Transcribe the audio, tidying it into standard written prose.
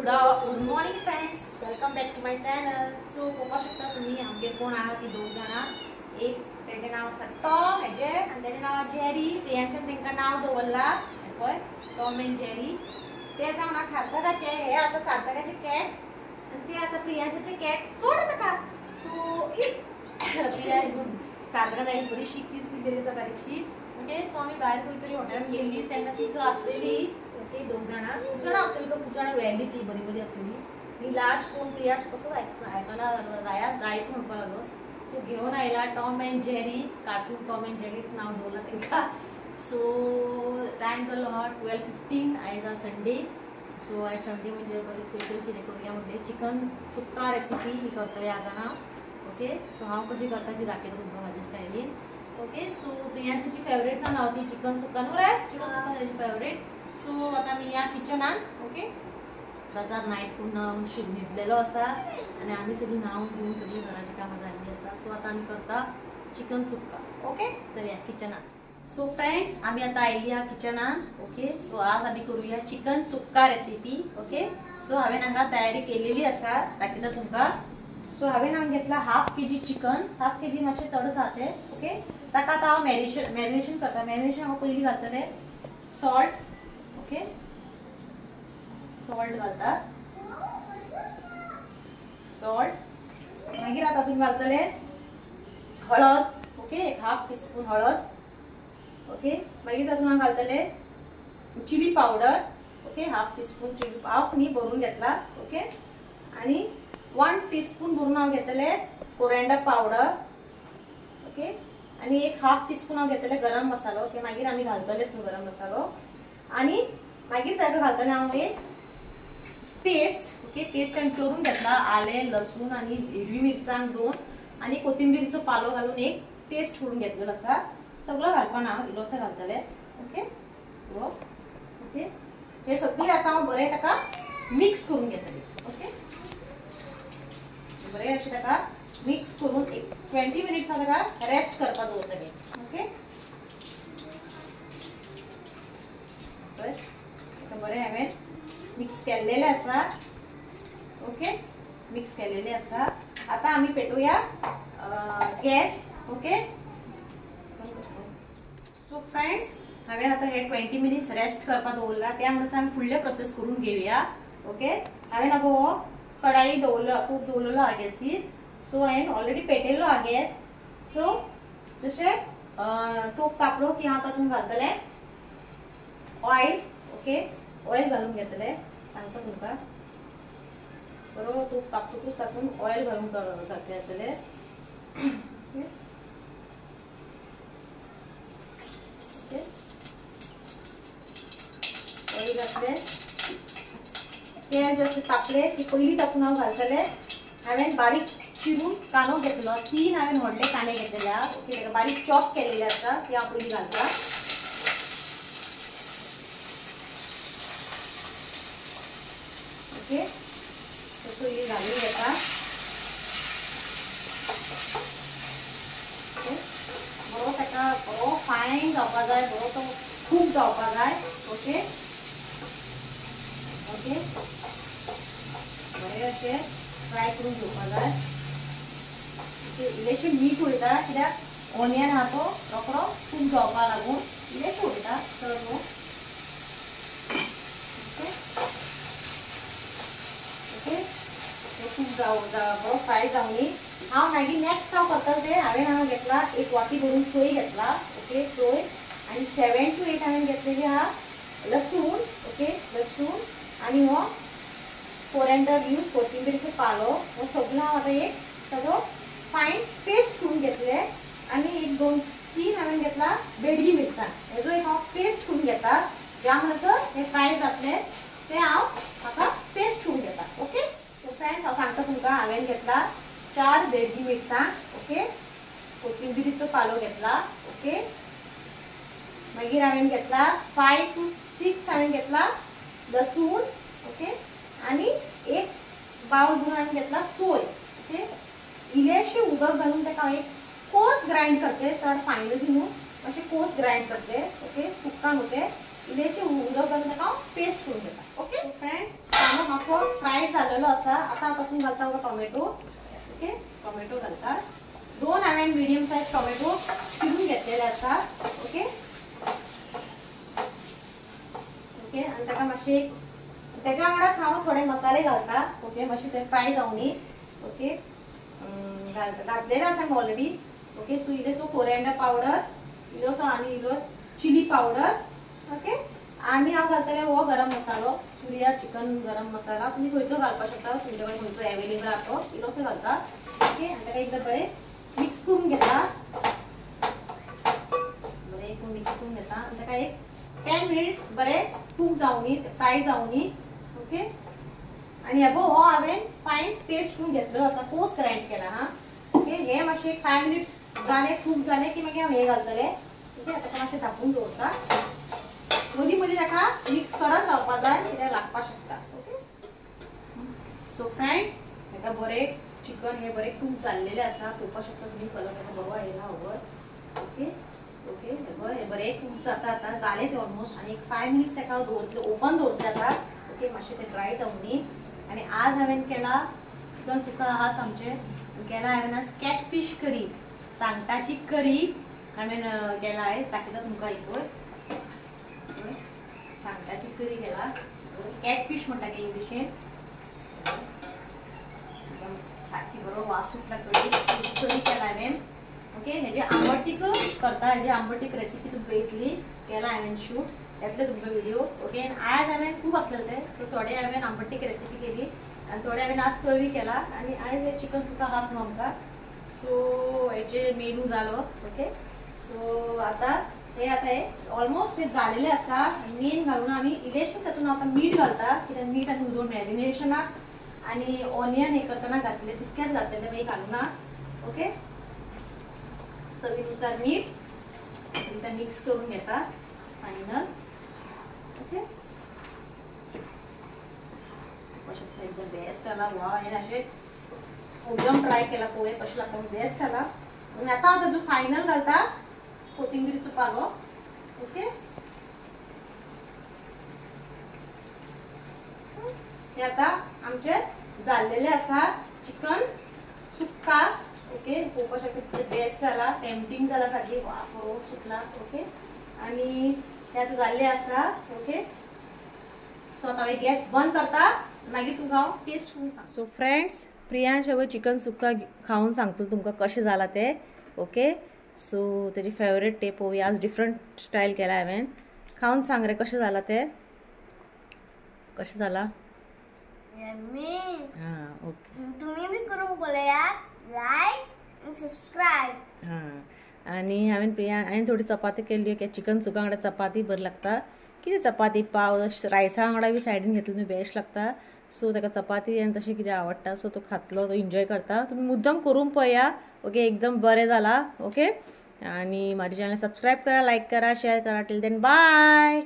Good morning friends, welcome back to my channel. So पळोवपाक शकता तुम्ही आमगे कोण आहा ती दोग जाणां. एक तेजें नांव आसा टॉम हेजें आनी तेजें नांव जेरी. प्रियांच्यान तेंकां नांव दवरलां हें पळय टॉम एंड जेरी. ते जावन आसा सार्थकाचे. हे आसा सार्थकाचे कॅट आनी ते आसा प्रियांच्याचे कॅट. सोड ताका. सो प्रिया सार्थका ताई बरीशी किस दिलेली आसा बारीकशी. ओके. सो आमी भायर खंय तरी हॉटेलान गेल्लीं तेन्ना तितू आसलेली ते दोग जाणां. खूब जाणां आसलेली, खूब जाणां व्हेल्ली ती बरी बरी आसलेली. मी लास्ट कोण प्रिया कसो आयकना जायच म्हणपाक लागलो. सो घेवन आयला Tom end Jerry. Cartoon Tom end Jerry नांव दवरलां तेंकां. सो टायम जालो आहा 12:15. आयज आहा संडे. सो आयज संडे म्हणजे बरें स्पेशल कितें करुया म्हणजे चिकन सुक्का रेसिपी ही करतले आज हांव. ओके. सो हांव कशी करता ती दाखयता तुमकां म्हाज्या स्टायलीन. ओके. सो प्रियांची फेवरेट सांग हांव ती चिकन सुक्का न्हू रे. चिकन सुक्का ताजी फेवरेट. सो आता मी या किचनान. ओके. बाजार नायट पूर्ण न्हिदलेलो आसा आनी आमी सगळीं न्हांवन धुवन सगळीं घराची कामां जाल्लीं आसा. सो आतां आमी करता चिकन सुक्का. ओके. चल या किचनान. सो फ्रेंड्स आमी आतां आयिल्लीं आहा किचनान. ओके. सो आज आमी करूया चिकन सुक्का रेसिपी. ओके. सो हांवें हांगा तयारी केलेली आसा दाखयता तुमकां. सो हांवें हांगा घेतला 1/2 kg चिकन. 1/2 kg मातशें चड आसा तें. ओके. ताका आतां हांव मॅरिनेशन करता. मॅरिनेशन हांव पयलीं घालतलें सॉल्ट. ओके. सॉल्ट घालता. सॉल्ट मागीर आता तुम्ही घालतले हळद. ओके. 1/2 टीस्पून हळद. ओके. मागीर तातूंत घालतले chilli powder. Okay. 1/2 teaspoon chilli, half न्ही भरून घेतला. ओके. आणि 1 टीस्पून भरून हांव घेतले कोरिएंडर पावडर. ओके. आणि 1/2 टीस्पून हांव घेतले गरम मसालो. ओके. मागीर आमी घालतलेच न्हू गरम मसालो. आणि मागीर ताका घालतले हांव एक पेस्ट. ओके. पेस्ट आनी करून घेतला आले लसूण आणि हिरवी मिरसांग 2 आणि कोथिंबीरचो पालो घालून एक पेस्ट करून घेतलेलो आसा. सगळं घालपाना हांव इल्लोसो घालतले. ओके. ओके. हे सगळी आता हांव बरें ताका मिक्स करून घेतले. ओके. बरें अशें ताका मिक्स करून एक 20 मिनिट्स ताका रेस्ट करपाक दवरतले. ओके. बरें हांवें मिक्स केल्लेले आसा. ओके. मिक्स केलेले आसा. आता आमी पेटोवया गॅस. ओके. सो फ्रेंड्स हांवें आतां हे 20 मिनिट्स रेस्ट करपाक दवरला. त्या म्हणसर आमी फुडले प्रोसेस करून घेवया. ओके. हांवें हांगा हो कढाई दवरलो, तूप दवरलेलो हा गॅसीर. सो हांवें ऑलरेडी पेटयल्लो हा गॅस. सो जशें तूप तापलो की हांव तातूंत घालतलें ऑयल. ओके. ऑयल घालून घेतले. सांगता तुमकां बरो तूप तापतकूच तातूंत ऑयल घालून घातले. ऑयल घातले. ते जशें तापले की पयलीं तातूंत हांव घालतले हांवें बारीक चिरून कांदो घेतलो. 3 हांवें व्हडले कांदे घेतलेले आहा. ओके. बारीक चॉप केलेले आसा ते हांव पयलीं घालता. ओके. पयलीं घालून घेता. बरो ताका बरो फायन जावपा जाय. बरो तो खूब जावपा जाय. ओके. ओके. बरें अशें फ्राय करून घेवपा जाय. ओके. इल्लेशें मीठ उडयता कित्याक ऑनियन आहा तो रोखडो खूब जावपा लागून इल्लेशें उडयता चड न्हू. खूप बरो फ्राय जावनी. हांव मागीर नेक्स्ट हांव करतलें तें हांवें हांगा घेतला 1 वाटी भरून सोय घेतला. ओके. सोय आनी 7 to 8 हांवें घेतलेली आहा लसूण. ओके. लसूण आनी हो कोरिएंडर लीव्स कोथिंबीरचो पालो. हो सगळो हांव आतां एक ताजो फायन पेस्ट करून घेतले. आनी 1, 2, 3 हांवें घेतला बेडगी मिरसांग. हेजो एक हांव पेस्ट करून घेता. ज्या म्हणसर हे फ्राय जातले ते हांव म्हाका पेस्ट करून घेता. ओके. सो फ्रेंड्स हांव सांगता तुमकां हांवें घेतला 4 बेडगी मिरसांग. ओके. कोथिंबीरीचो पालो घेतला. ओके. मागीर हांवें घेतला 5 to 6 हांवें घेतला लसूण. ओके. आनी 1 बाउल भरून हांवें घेतला सोय. ओके. इल्लेशें उदक घालून ताका हांव एक कोर्स ग्राइंड करते. चड फायनली न्हू अशें कोर्स ग्राइंड करते. ओके. सुक्का न्हू तें इल्लेशें उदक घालून ताका हांव पेस्ट करून घेता. ओके. फ्रेंड्स कांदो मातसो फ्राय जालेलो आसा. आतां तातूंत घालता टोमॅटो. ओके, टोमॅटो घालता. 2 हांवें मिडियम सायज टोमॅटो चिरून घेतलेले आसा. ओके ओके, आनी ताका मातशे त्याच्या वांगडाच हांव थोडे मसाले घालता. ओके, मातशे ते फ्राय जावनी. ओके, घातलेले आसा हांवें ऑलरेडी. ओके, सो इल्लेसो कोरिएंडर पावडर, इल्लोसो आनी इल्लो चिली पावडर. ओके, आनी हांव घालतलें हो गरम मसालो, सूर्या चिकन गरम मसाला. तुमी खंयचो घालपाक शकता, तुमचे कडेन खंयचो अवेलेबल आसा तो इल्लोसो घालता. ओके, आनी ताका एकदम बरें मिक्स करून घेता. बरें करून मिक्स करून घेता आनी ताका एक 10 मिनिट्स बरें कूक जावनी, फ्राय जावनी. ओके, आनी हे हो हांवें फायन पेस्ट करून घेतलो आसा, पोस्ट ग्राइंड केला. हा, ओके, हे मातशे 5 मिनिट्स जाले कूक जाले की मागीर हांव हे घालतले. ओके, ताका मातशें धापून दवरता. मदीं मदीं ताका मिक्स करत रावपाक जाय, कित्याक लागपाक शकता. ओके, सो फ्रेंड्स, ताका बरें चिकन हे बरें कूक जाल्लेलें आसा. पळोवपाक शकता तुमी, कलर ताका बरो येयला ओवर. ओके ओके, हे बरें कूक जाता. आतां जालें तें ऑलमोस्ट. आनी एक 5 मिनिट्स ताका दवरतले, ओपन दवरतले आतां. ओके, मातशें तें ड्राय जावनी. आनी आज हांवें केला चिकन सुका आज आमचें केला हांवें आज कॅटफीश करी, सांगटाची करी हांवें केला आयज. दाखयता तुमकां एक पळय, सांगटाची करी केला. कॅटफीश म्हणटा की इंग्लिशीन. सारकी बरो वास सुटला करी केला हांवें. ओके, हेजे आंबटीक करता, हेजे आंबटीक रेसिपी तुमकां येतली. केला हांवें शूट, येतले तुमकां व्हिडिओ. ओके, आनी आयज हांवें खूब आसलेले ते, सो थोडे हांवें आंबटीक रेसिपी केली आनी थोडे हांवें आज कळी केला. आनी आयज हे चिकन सुका हात न्हू आमकां, सो हेजे मेनू जालो. ओके, सो आतां हे ऑलमोस्ट हे जालेले आसा. मेन घालून आमी इल्लेशें तातूंत आतां मीठ घालता, कित्याक मीठ आनी उदक मॅरिनेशनाक आनी ऑनियन हे करतना घातले, तितकेंच घातलेलें मागीर घालूना. ओके, चवीनुसार मीठ आनी ते मिक्स करून घेता फायनल. ओके, एकदम बेस्ट आला. वा, हे अशें एकदम ट्राय केला पोहे कशें लागता, बेस्ट आला. आनी आतां हांव तातूंत फायनल घालता कोथिंबीरीचो पालो. ओके, हे आतां आमचें जाल्लेलें आसा चिकन सुक्का. ओके, पळोवपाक शकता बेस्ट जाला, टेम्पटिंग जाला, सारकी वास बरो सुटला. ओके, आनी हे आतां जाल्लें आसा. ओके, सो आतां हांवें गॅस बंद करता, मागीर तुमकां हांव टेस्ट करून सांगता. सो फ्रेंड्स, प्रियांश हांवें चिकन सुक्का खावन सांगतलो तुमकां कशें जालां तें. ओके, सो तेजी फेवरेट टे पळोवया. आज डिफरंट स्टायल केला हांवें. खावन सांग रे कशें जालां तें, कशें जालां. हां, ओके, तुम्ही बी करून पळयात, लायक आनी सबस्क्रायब. हां, आनी हांवें थोडी चपाती केल्ली. चिकन सुका वांगडा चपाती बरी लागता. कितें चपाती पाव रायसा वांगडा बी सायडीन घेतली न्हू बेस्ट लागता. सो ताका चपाती आनी तशें कितें आवडटा, सो तो खातलो, तो एन्जॉय करता. तुमी मुद्दम करून पळया. ओके, एकदम बरें जाला. ओके, आनी म्हाजे चॅनल सबस्क्रायब करा, लायक करा, शेअर करा. Till then bye.